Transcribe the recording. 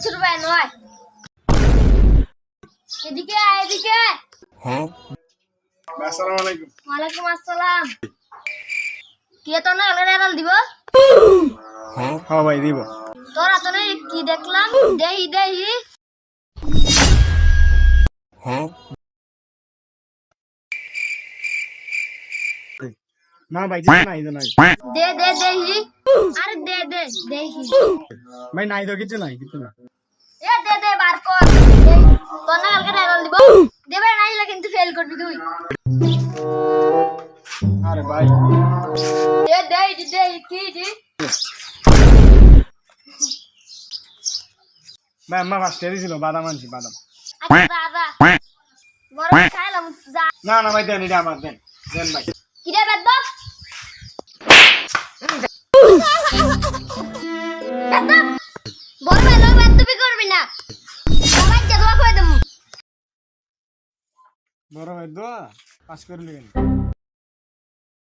ছোট ভাই নয় এদিকে আয় এদিকে হ্যাঁ আসসালামু আলাইকুম। ওয়ালাইকুম আসসালাম কে তো না এলাল দিব হ্যাঁ হ্যাঁ ভাই দিব। তোর আতনে কি দেখলাম দেহি দেহি হ্যাঁ না ভাই কিছু নাই তো নাই দে দে দেহি আরে দে দে দেহি ভাই নাই তো কিছু নাই কিছু না। এ দে দে বার কর তোর না কালকে এলাল দিব দেবে নাইলে কিন্তু ফেল করবি তুই আরে ভাই দে দে দে কি দি ভাই আম্মা ফার্স্ট দিছিল বাদাম আনছি বাদাম। আচ্ছা দাদা বড় খাইলাম যা না না ভাই দেন এটা আমার দেন দেন ভাই। কি রে বেদব বেদব বড় ভাই লোক বেদবি করবি না সবাই যা দোয়া করে দেবো বড় ভাই দোয়া পাস করে নেবেন।